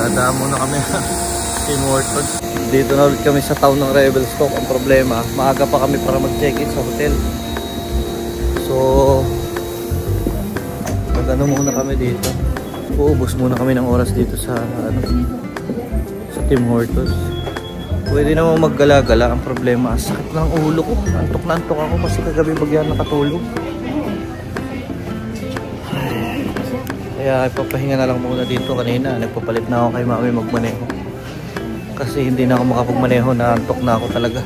Dadaan muna kami Tim Hortons. Dito na ulit kami sa town ng Revelstoke. Ang problema, maaga pa kami para mag-check-in sa hotel. So, mag-ano muna kami dito. Uubos muna kami ng oras dito sa sa Tim Hortons. Pwede naman maggala-gala. Ang problema, sakit ng ulo ko. Antok na antok ako kasi kagabi bagyan nakatulog. Kaya ipapahinga na lang muna dito. Kanina nagpapalit na ako kay mami magmaneho kasi hindi na ako makapagmaneho, na antok na ako talaga.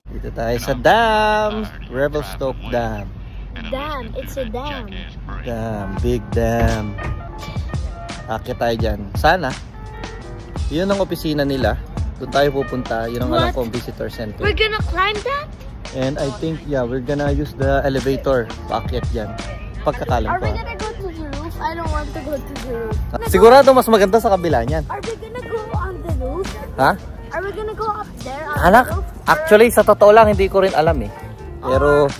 Dito tayo sa dam, Revelstoke Dam. Dam, it's a dam. Dam, big dam. Akit tayo dyan. Sana. Yun ang opisina nila. Doon tayo pupunta. Yun ang alam kong visitor center. We're gonna climb that? And I think, yeah, we're gonna use the elevator. Paakyat dyan. Pagkakalam ko. Are we gonna go to the roof? I don't want to go to the roof. Sigurado mas maganda sa kabila niyan. Are we gonna go on the roof? Ha? Are we gonna go up there on Anak, the roof? actually sa totoo lang hindi ko rin alam eh. Pero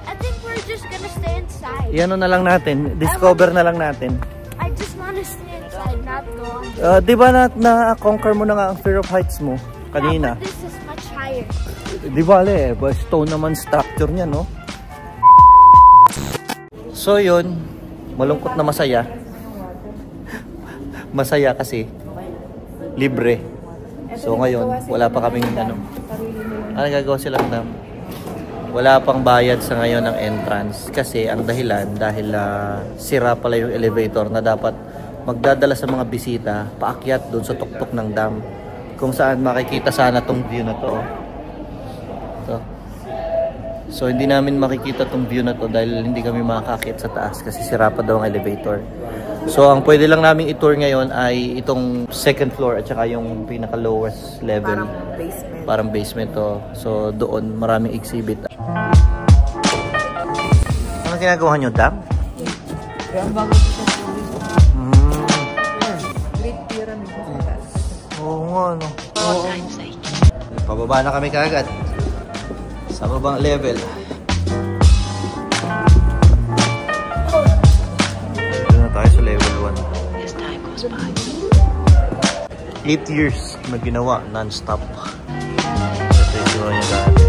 I think we're just gonna stay inside. yan na lang natin. Discover na lang natin. I just wanna stay inside, not go on the Di ba na-conquer mo na nga ang fear of heights mo kanina? Yeah, but this is much higher. Di bale, stone naman structure niya, no? So yun, malungkot na masaya. Masaya kasi libre. So ngayon, wala pa kaming ano gagawa sila ng wala pang bayad sa ngayon ng entrance kasi ang dahilan dahil sira pala yung elevator na dapat magdadala sa mga bisita paakyat doon sa tuktok ng dam kung saan makikita sana tong view na to. So hindi namin makikita tong view na to dahil hindi kami makakakit sa taas kasi sira pa daw ang elevator. So ang pwede lang namin i-tour ngayon ay itong second floor at saka yung pinaka lowest level. Parang basement to. So doon maraming exhibit. Ano ginagawa nyo, Dam? Oo nga, no? Pababa na kami kaagad sa babang level. Dito na tayo sa level 1. 8 years na ginawa non-stop. Ito yung ginawa niya dati.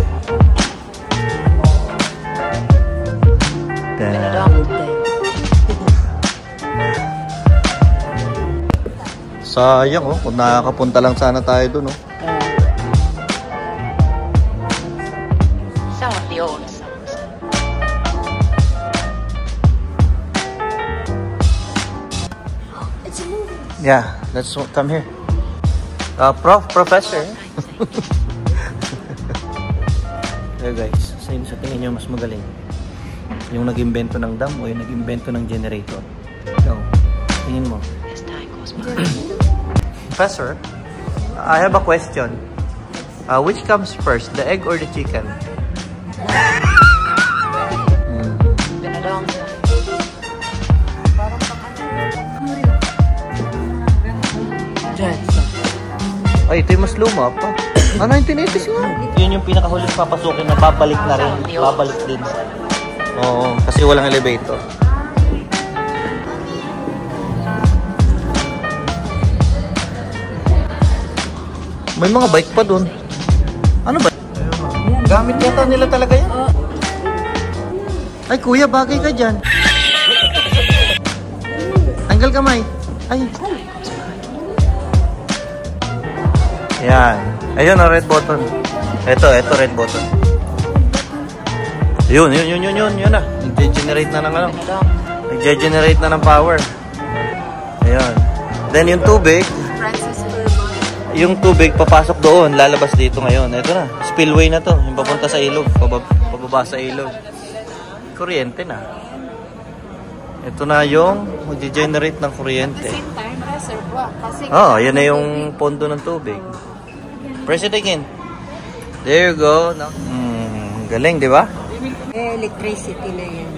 Sayang kung nakakapunta lang sana tayo dun Some of the old songs. It's a movie. Yeah, let's come here. Professor. Hey guys, sa tingin nyo mas magaling? Yung nag-imbento ng dam o yung nag-imbento ng generator? Ikaw, tingin mo. Professor, I have a question. Which comes first, the egg or the chicken? Ay, ito yung mas luma pa. 1980s nga. Yun yung pinakahuling papasukin na babalik na rin. Babalik din. Oo, kasi walang elevator. May mga bike pa dun. Ano ba? Gamit yata nila talaga yan. Ay, kuya, bagay ka dyan. Tanggal kamay. Ay. Yan. Ayun ang red button. Ito red button. Yun na. Nag-generate na ng ano. Nag-generate na ng power. Ayun. Then yung tubig, papasok doon, lalabas dito ngayon. Ito na, spillway na to. Yung papunta sa ilog, pababa sa ilog. Kuryente na. Ito na yung mag-generate ng kuryente. At the same time, reservoir. Yan na yung pondo ng tubig. Press it again. There you go. No? Galing, di ba? Electricity na yan.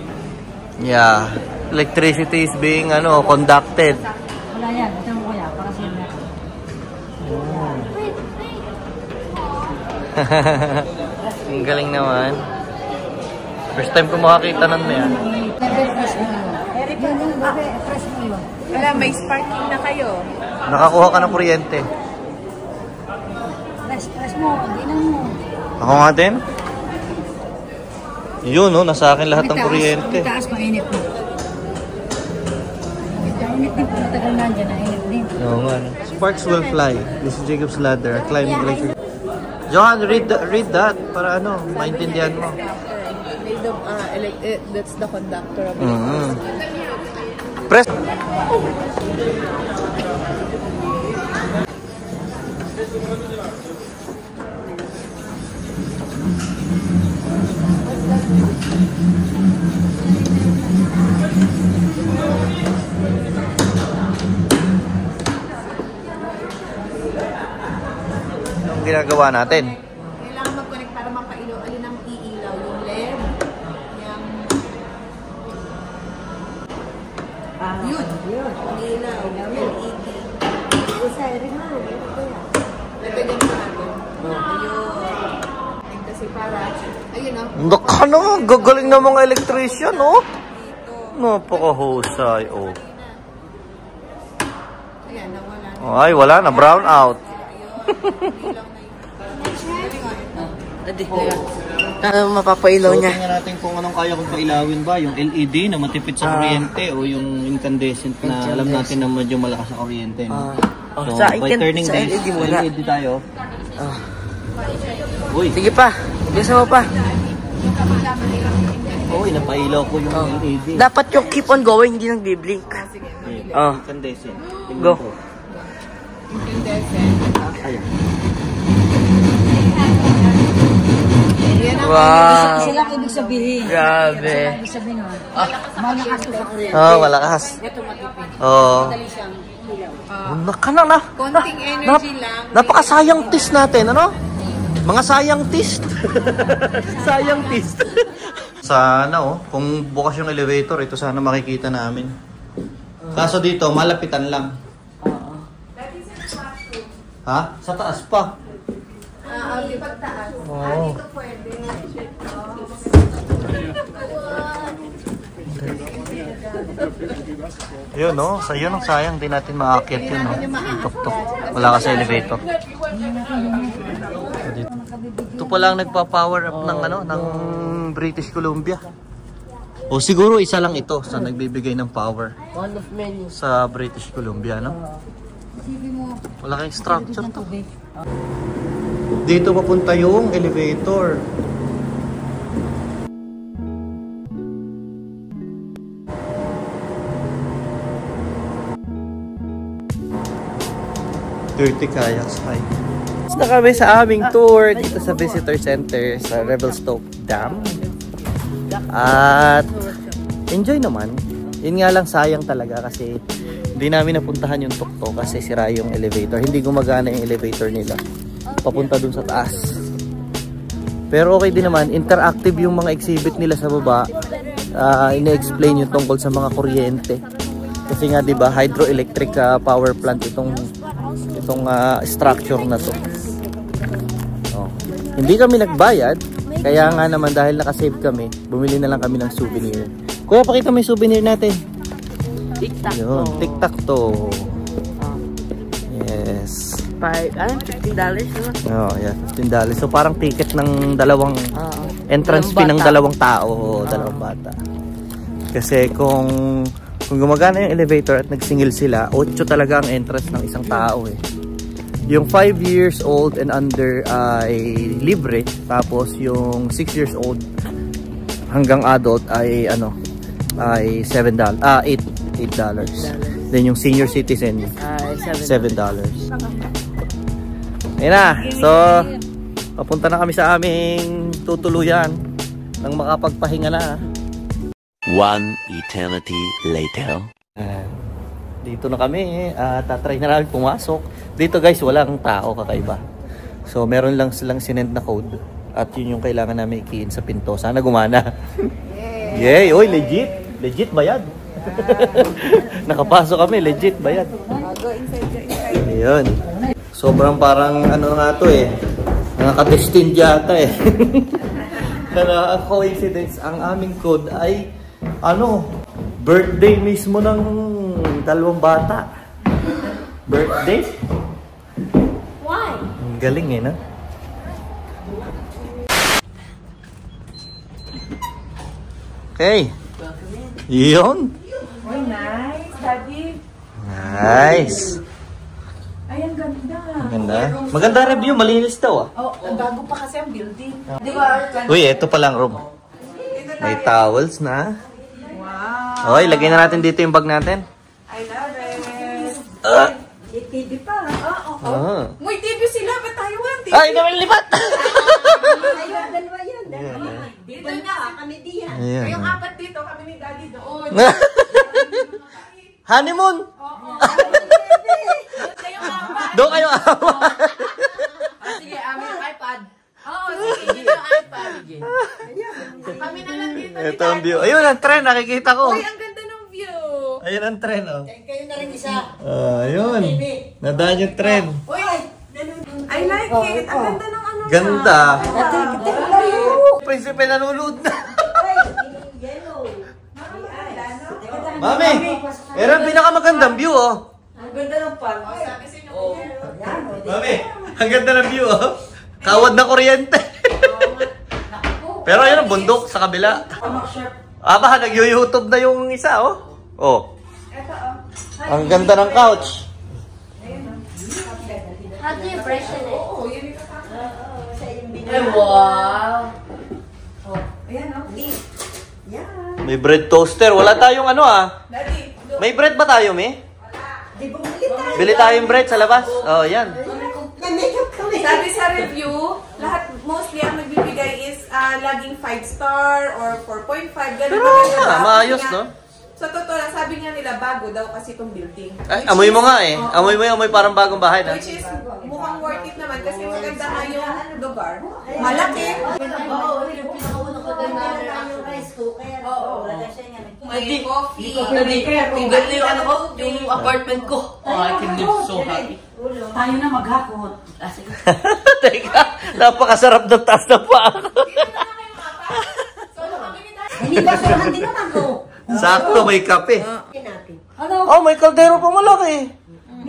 Yeah. Electricity is being conducted. Wala yan. Ito mo kuya, para sa inyo. Ang galing naman. First time ko makakita ng yan. Fresh mo yun. Eric, fresh mo yun. Wala, may sparking na kayo. Nakakuha ka ng kuryente. Fresh mo. Ginan mo. Ako nga din. Yun, nasa akin lahat ng kuryente. Taas, mainit mo. Mainit din po. Matagal nandyan, mainit din. Oo nga. Sparks will fly. This is Jacob's ladder. Climbing electric. Johan, read that para maintindihan mo. That's the conductor of Press. Anong ginagawa natin? Kailangan mag-connect para mapailaw. Alin ang iilaw? Yung LED? Yun. Ilaw. LED. Lagyan mo natin. Ayun. Kasi para, ayun Naka naman, gagaling na mga electrician, Napakahusay, Ayan, nawala. Ay, wala na, brown out. Mapapailaw niya. Tingnan natin kung anong kaya kong pailawin ba, yung LED na matipid sa kuryente o yung incandescent na alam natin na medyo malakas sa kuryente. So, by turning this, LED tayo. Uy, Sige pa. Gusto mo pa. uy, napailaw ko yung LED. Dapat yung keep on going, hindi nang biblink. Incandescent. Go. Ayan. Wow. Sila ang ibig sabihin. Grabe. Ibig sabihin mo. Malakas to sa kuryente. Malakas. Ito matipid. Madali siyang ilaw. Naka na. Konting energy lang. Napakasayang test natin, Mga sayang test. Sayang test. Sana, kung bukas yung elevator, ito sana makikita namin. Kaso dito, malapitan lang. Ha? Sa taas pa. Okay, pagtaas. Oo. Dito pwede. Yun, yun ang sayang. Di natin maakyat yun, Tok-tok. Wala ka sa elevator. Ito pa lang nagpa-power up ng British Columbia. O siguro isa lang ito sa nagbibigay ng power One of many. sa British Columbia, Wala kayong structure to. Dito papunta yung elevator. Dirty Kayaks Hike. Na kami sa aming tour dito sa Visitor Center sa Revelstoke Dam. At enjoy naman. Yun nga lang, sayang talaga kasi hindi namin napuntahan yung tukto kasi sira yung elevator. Hindi gumagana yung elevator nila papunta dun sa taas. Pero okay din naman, interactive yung mga exhibit nila sa baba. Ine-explain yung tungkol sa mga kuryente. Kasi nga 'di ba, hydroelectric power plant itong structure na to. Hindi kami nagbayad, kaya nga naman dahil nakasave kami, bumili na lang kami ng souvenir. Kuya, pakita mo yung souvenir natin. Tic-tac. Yun, tic-tac-toe. Yes. $15 naman. Yeah, $15. So parang ticket ng dalawang entrance fee ng dalawang tao o dalawang bata. Kasi kung gumagana yung elevator at nagsingil sila, 8 talaga ang entrance ng isang tao Yung 5 years old and under ay libre, tapos yung 6 years old hanggang adult ay ay $8. Then yung senior citizen $7. Ayun na. So papunta na kami sa aming tutuluyan nang makapagpahinga na. One eternity later. Dito na kami. Tatry na namin pumasok. Dito guys, walang tao, kakaiba. So meron lang silang sinend na code. At yun yung kailangan namin i-key in sa pinto. Sana gumana. Yay! Oy, legit! Legit bayad. Nakapasok kami, legit, bayad. Go inside. Ayun. Sobrang parang ano nga to eh. Nakaka-destined yata eh. Kaya ang coincidence, ang aming code ay ano, birthday mismo ng dalawang bata. Birthday? Why? Ang galing eh, no? Okay. Yun. Uy, nice, Daddy. Nice. Ay, ang ganda. Maganda. Maganda review, malinis daw ah. Oh, ang bago pa kasi ang building. Di ba? Uy, ito pa lang room. May towels na. Wow. Okay, lagay na natin dito yung bag natin. I love it. TV pa. Ah. Muy TV sila, ba't tayo walang TV? Ay, naman lipat! Ayun, dalawa yan. Dito na, kami diyan. Ayan. Yung apat dito, kami ni Daddy doon. Honeymoon! Oo. Kayong apat. Doon kayo awa. Sige, amin yung iPad. Oo, sige, dito yung iPad. Kami na lang dito ni Ito ang Daddy. view. Ayun ang tren, nakikita ko. Uy, ang ganda ng view. Ayun ang tren, oh. Kayo na rin isa. Ayun. Nadaan yung tren. Uy, I like it. Ang ganda ng ano. Ganda. Yellow. Prinsipe nanonood na. Yellow. Mami, meron ang pinakamagandang view, oh. Ang ganda ng pan. Sabi sa inyo. Mami, ang ganda ng view, oh. Kawad na kuryente. Pero ayun ang bundok sa kabila. Aba, nag-YouTube na yung isa, oh. Oh. Ito, oh. Ang ganda ng couch. How do you brush it? Oo, yun yung Ay, wow. Ayan, oh. Yan. May bread toaster. Wala tayong ano, ah. Daddy, look. May bread ba tayo, Mi? Di bumili tayo. Bili tayong bread sa labas. Oh, yan. May-makeup kami. Sabi sa review, lahat mostly ang nagbibigay is laging 5-star or 4.5. Ganun Pero maganda daw. maayos, Sabi no? nga- Sa totoo lang, sabi nga nila bago daw kasi itong building. Ay, Which amoy mo is- nga eh. Oo. Amoy mo yung amoy parang bagong bahay na. Which is mukhang worth it naman kasi maganda nga yung lugar. Malaki. Oo, yung pinakaunang kaganda na yung rice cooker. Oo. Wala siya nga. May coffee. Tingnan niyo yung ano ko, yung apartment ko. Oh, I can live so happy. Tayo na maghakot. Teka, napakasarap ng taas na pa ako. Solo kami ni Daddy. Hindi ba surahan din naman ko? Sakto, may kape. Natin. Oh, may kaldero pa malaki.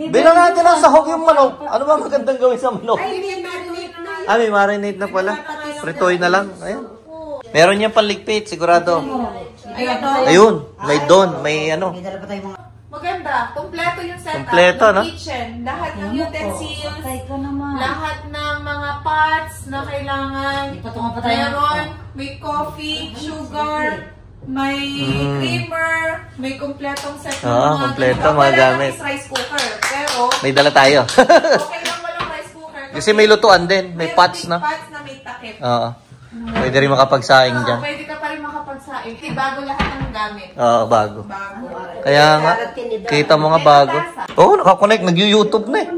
Bilang natin ang sahog yung manok. Ano ba magandang gawin sa manok? Ay, may marinate na. Ah, may marinate na pala. Pritoy na lang. Ayun. Meron niyang panligpit, sigurado. Ayan. Ayun, may don, may ano. May dala pa tayo mga... Maganda. Kompleto yung setup. Kompleto, Yung no? kitchen. Lahat ng utensils. Patay ka naman. Lahat ng mga pots na kailangan. Ipatungan pa tayo. Meron. May coffee, sugar, may creamer, may kompletong set ng Oo, kompleto, ganun. mga Wala gamit. lang is rice cooker. Pero, May dala tayo. okay lang walang rice cooker. Kasi may lutuan din, may meron pots ding na. pots na may takip. Oo. Pwede rin makapagsaing Oo, dyan. pwede ka pa rin makapagsaing. Kasi bago lahat ng gamit. Oo, bago. Bago. Kaya nga, kita mo nga bago. Oo, oh, nakakonect, nag-YouTube na eh.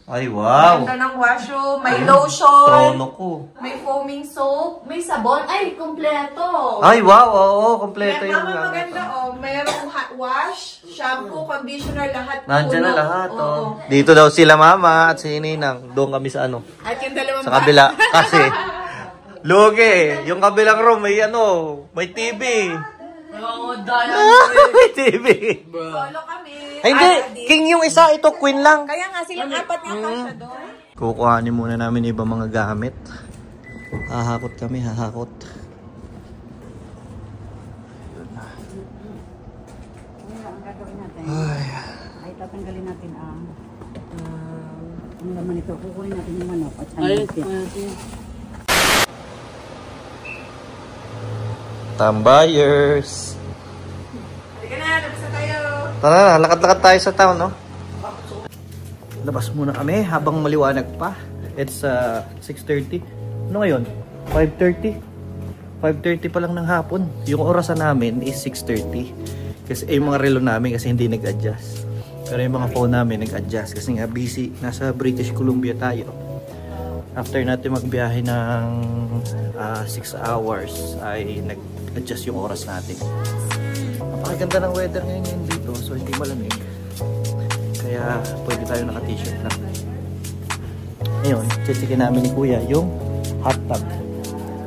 Ay, wow. Ganda ng washo, may lotion, Tono ko. may foaming soap, may sabon. Ay, kompleto. Ay, wow, oo, kompleto yung Mama, maganda oh. Mayroong hot wash, shampoo, conditioner, lahat. Nandiyan na puno. lahat, Oo. oh. Dito daw sila mama at si Ninang. Doon kami sa ano, At yung dalawang sa kabila. Kasi, lugi, yung kabilang room may ano, may TV. Oh, dahil. May TV. Solo kami. Ay, hindi, king yung isa, ito queen lang. Kaya nga silang apat nga kasya doon. Kukuhanin muna namin ibang mga gamit. Hahakot kami, hahakot. Ang gagawin natin. Ay, tatanggalin natin ang... ano naman ito? Kukunin natin yung manok at Tambayers. Halika na, labas na tayo. Tara na, lakad-lakad tayo sa town, no? Labas muna kami habang maliwanag pa. It's 6:30. Ano ngayon? 5:30? 5:30 pa lang ng hapon. Yung orasan namin is 6:30. Kasi yung mga relo namin kasi hindi nag-adjust. Pero yung mga phone namin nag-adjust kasi nga busy. Nasa British Columbia tayo. After natin magbiyahe ng 6 hours ay nag-adjust yung oras natin. Napakaganda ng weather ngayon dito, so hindi malamig. Kaya pwede tayo naka-t-shirt lang. Ngayon, chichikin namin ni Kuya yung hot tub.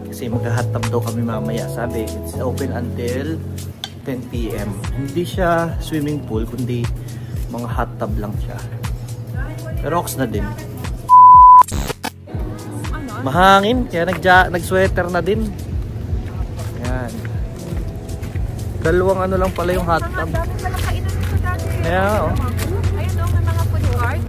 Kasi magka-hot tub daw kami mamaya. Sabi, it's open until 10 PM. Hindi siya swimming pool, kundi mga hot tub lang siya. Pero ox na din. Mahangin, kaya nag-sweater na din. Ayan. Dalawang ano lang pala yung hot tub. Kaya oh. Ayun o, may mga food cart.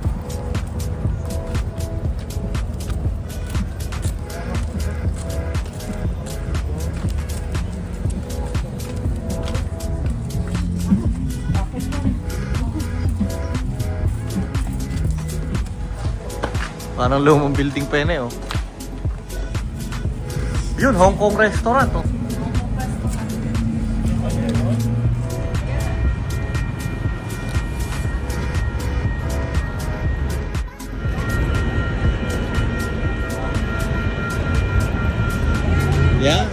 Parang lumang building pa yun eh oh. Yun, Hong Kong restaurant oh. Yeah.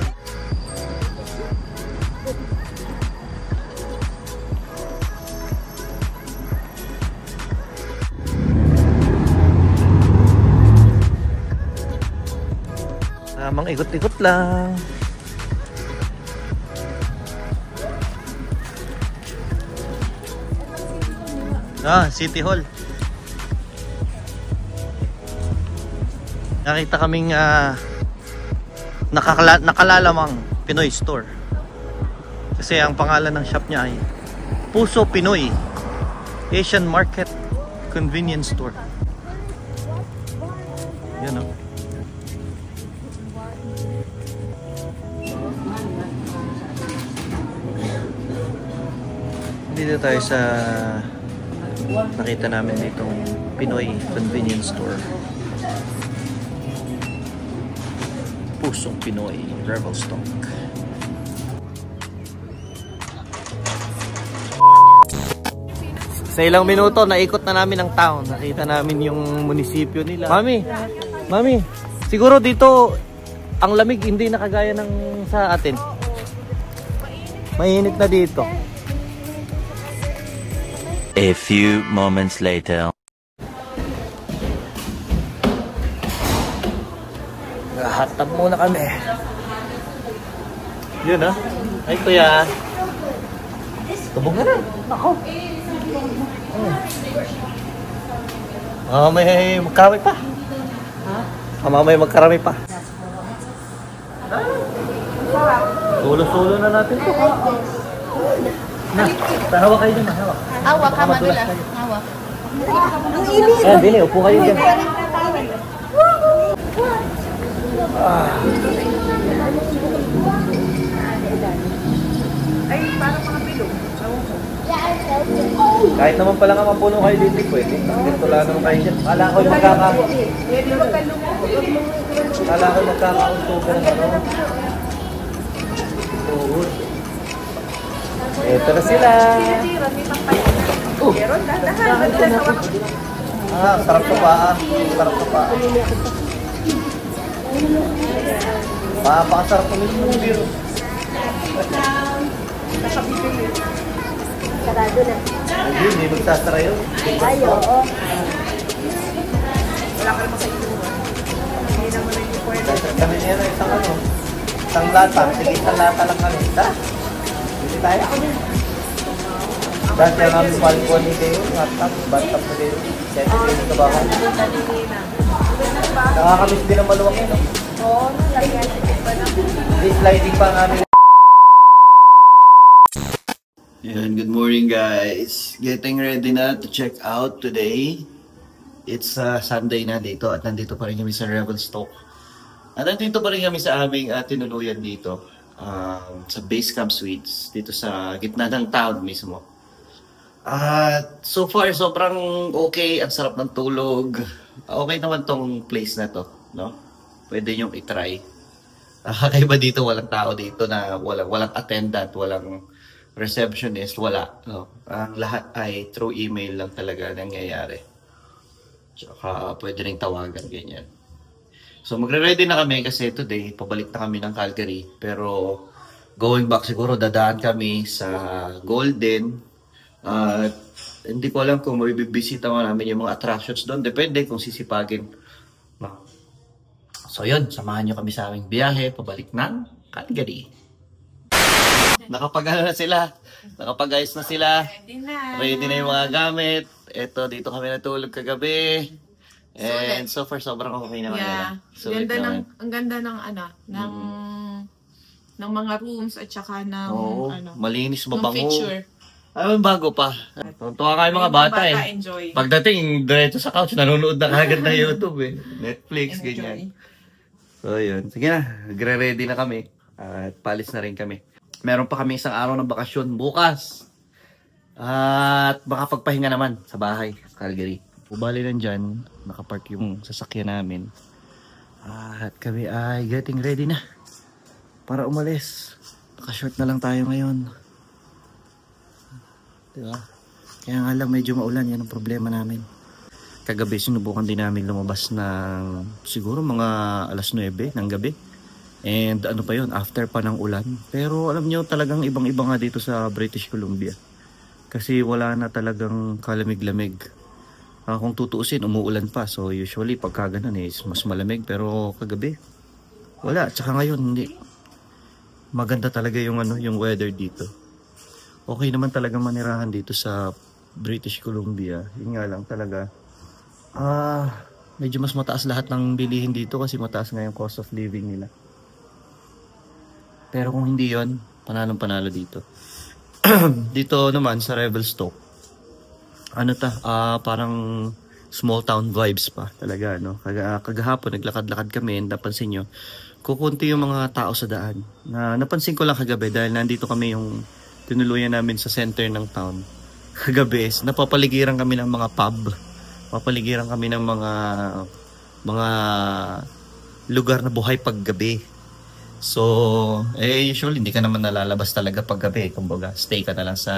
Tamang ikot-ikot lang. City Hall. Nakita kaming nakalalamang Pinoy store. Kasi ang pangalan ng shop niya ay Puso Pinoy Asian Market Convenience Store. Yan o. Dito tayo sa nakita namin ditong Pinoy Convenience Store. Pusong Pinoy Revelstock. Sa ilang minuto, naikot na namin ang town. Nakita namin yung munisipyo nila. Mami, siguro dito ang lamig hindi nakagaya ng sa atin. Mainit na dito. A few moments later. Hot tub muna kami. Yun ah. Ay kuya. Tubog na na. Ako. May magkarami pa. Mamaya magkarami pa. Solo-solo na natin to. Na, hawak kayo dyan. Hawak. Hawak ka, madula. Hawak. Ayan, Bini, upo kayo dyan. Ay, parang mga bilog. Kahit naman pala nga mapuno kayo dito, pwede. Dito lang naman kayo dyan. Kala ko magkakauntugan ng ano. Tuhod. Ito na sila. Sarap sa paa. Sarap sa paa. Pakasarap kami ng beer. Sarado na. Hindi magsasara yun. Ay, oo. Wala ka naman sa inuman. Hindi naman na yung pwede. Kami niya na isang ano. Isang lata. Sige, isang lata lang kami. Hindi tayo ako din. Dati ang aming palko ni Deo. Batap na Deo. Kaya hindi ka ba ako? Nakakamiss din ang maluwang yun. Oo, nalagyan. Sliding pa ang aming. Yan, good morning guys. Getting ready na to check out today. It's Sunday na dito at nandito pa rin kami sa Revelstock. At nandito pa rin kami sa aming tinuluyan dito. Sa Base Camp Suites. Dito sa gitna ng town mismo. At so far, sobrang okay. Ang sarap ng tulog. Okay naman tong place na to. No? Pwede nyong itry. Kakaiba dito, walang tao dito na walang attendant, walang receptionist, wala. No? Ang lahat ay through email lang talaga nangyayari. Tsaka pwede rin tawagan, ganyan. So magre-ready na kami kasi today, pabalik na kami ng Calgary. Pero going back siguro dadaan kami sa Golden. At hindi ko alam kung mabibisita mo namin yung mga attractions doon. Depende kung sisipagin. No. So yun, samahan nyo kami sa aming biyahe pabalik ng Calgary. Nakapag-ano na sila. Nakapag-ayos na sila. Ready na yung mga gamit. Eto, dito kami natulog kagabi. And so far, sobrang okay naman. Yeah. Sulit Ganda naman. ang ganda ng ng mga rooms at saka ng Oo, malinis, ng mabango. feature. Ay, bago pa. Tuntua kayo mga bata eh. Enjoy. Pagdating, diretso sa couch, nanonood na kagad ng YouTube eh. Netflix, Enjoy. ganyan. So yun. Sige na, nagre-ready na kami. At palis na rin kami. Meron pa kami isang araw ng bakasyon bukas. At baka pagpahinga naman sa bahay, sa Calgary. Ubali lang dyan, nakapark yung sasakyan namin. At kami ay getting ready na para umalis. Naka-short na lang tayo ngayon. Diba? Kaya nga lang medyo maulan, yan ang problema namin. Kagabi sinubukan din namin lumabas ng siguro mga alas 9 ng gabi. And ano pa yun, after pa ng ulan. Pero alam nyo, talagang ibang-iba nga dito sa British Columbia. Kasi wala na talagang kalamig-lamig. Kung tutuusin, umuulan pa. So usually pagka ganun is mas malamig. Pero kagabi, wala. Tsaka ngayon, hindi. Maganda talaga yung, yung weather dito. Okay naman talaga manirahan dito sa British Columbia. Yun nga lang talaga. Medyo mas mataas lahat ng bilihin dito kasi mataas nga yung cost of living nila. Pero kung hindi yon, panalong-panalo dito. Dito naman sa Revelstoke, parang small town vibes pa talaga, no? Kagahapon naglakad-lakad kami, and napansin nyo, kukunti yung mga tao sa daan. Napansin ko lang kagabi dahil nandito kami yung tinuluyan namin sa center ng town. Kagabi, napapaligiran kami ng mga pub. Papaligiran kami ng mga lugar na buhay paggabi. So, usually hindi ka naman nalalabas talaga paggabi. Kumbaga, stay ka na lang sa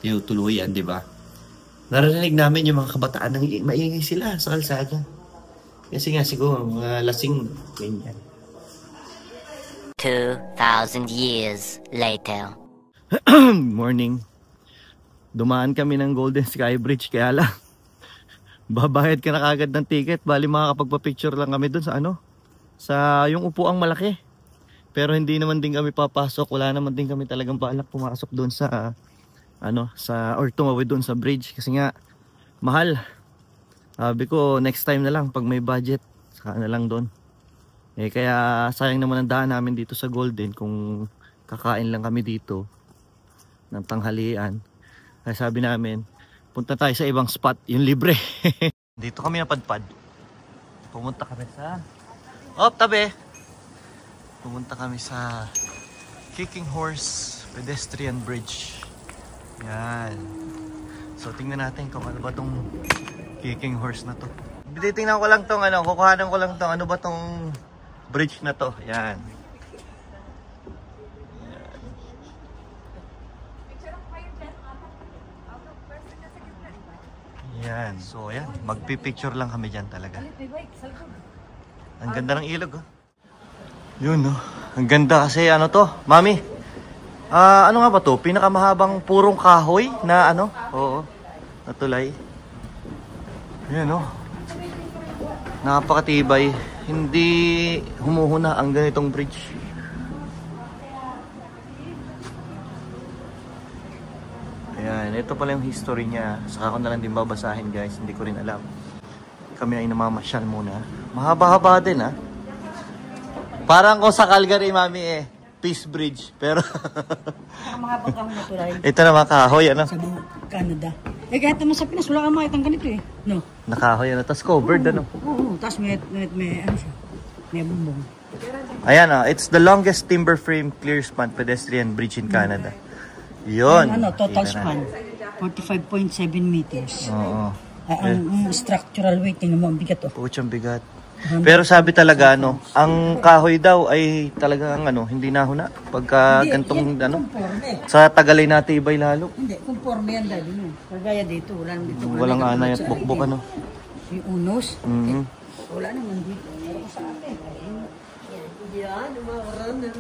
tuluyan, di ba? Narinig namin yung mga kabataan nang maingay sila sa kalsada. Kasi nga siguro, mga lasing, ganyan. 2,000 years later. Morning. Dumaan kami ng Golden Sky Bridge, kaya lang babayad ka na kagad ng ticket. Bali makakapagpa-picture lang kami dun sa sa yung upuang malaki. Pero hindi naman din kami papasok. Wala naman din kami talagang balak pumasok dun sa or tumawid dun sa bridge kasi nga mahal. Sabi ko next time na lang pag may budget, saka na lang dun. Kaya sayang naman ang daan namin dito sa Golden kung kakain lang kami dito ng tanghalian. Kaya sabi namin, punta tayo sa ibang spot, yung libre. Dito kami napadpad. Pumunta kami sa tabi. Pumunta kami sa Kicking Horse Pedestrian Bridge. Yan. So tingnan natin kung ano ba tong Kicking Horse na to. Titingnan ko lang tong kukuhanan ko lang tong ano ba tong bridge na to. Yan. Yan. So ayan, magpipicture lang kami dyan talaga. Ang ganda ng ilog, oh. Yun, oh. Ang ganda kasi to, Mami. Ano nga ba to? Pinakamahabang purong kahoy na oo, na tulay. Yan, oh. Napakatibay. Hindi humuhuna ang ganitong bridge. Ayan, ito pala yung history niya. Saka ko na lang din babasahin, guys. Hindi ko rin alam. Kami ay namamasyal muna. Mahaba-haba din, ha. Parang ko sa Calgary, Mami, Peace Bridge. Pero Ang mga pagkahon na tulay. ito naman kahoy, Sa Canada. Kahit naman sa Pinas, wala kang makitang ganito No? Nakahoy, Tapos covered, Oo, tapos may siya. May bumbong. Ayan, it's the longest timber frame clear span pedestrian bridge in Canada. Yun. Total span. 45.7 meters. Oo. Ang structural weight, tingnan mo, ang bigat, Puchang bigat. Pero sabi talaga, ang kahoy daw ay talagang hindi nahuna. Pagka gantong, sa Tagalay natibay lalo. Hindi, conforme yan dahil yun. Kagaya dito, wala naman dito. Walang anay at bukbok, Yung unos, wala naman dito. Yan, umawaran na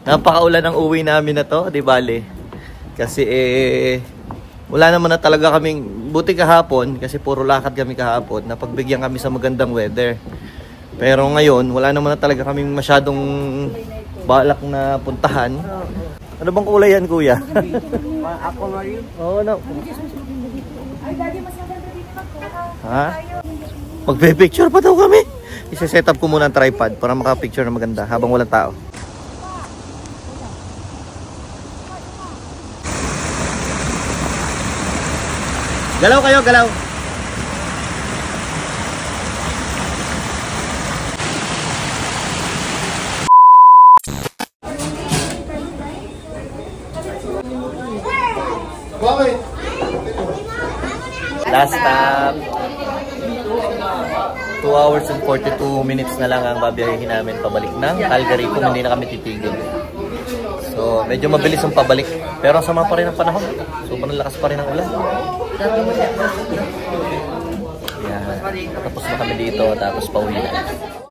Napakaulan ang uwi namin na to, di bale. Kasi wala naman na talaga kaming, buti kahapon, kasi puro lakad kami kahapon, napagbigyan kami sa magandang weather. Pero ngayon, wala naman na talaga kaming masyadong balak na puntahan. Ano bang kulay yan, kuya? Aquamarine. Oo, no. Ha? Magpe-picture pa daw kami. Isa-set up ko muna ang tripod para maka-picture na maganda habang walang tao. Galaw kayo, galaw. Last stop. 2 hours and 42 minutes na lang ang babiyahin namin pabalik ng Calgary kung hindi na kami titigil. So, medyo mabilis ang pabalik. Pero sama pa rin ang panahon. Sobrang lakas pa rin ang ulan. Yan. Tapos na kami dito, tapos pauwi na.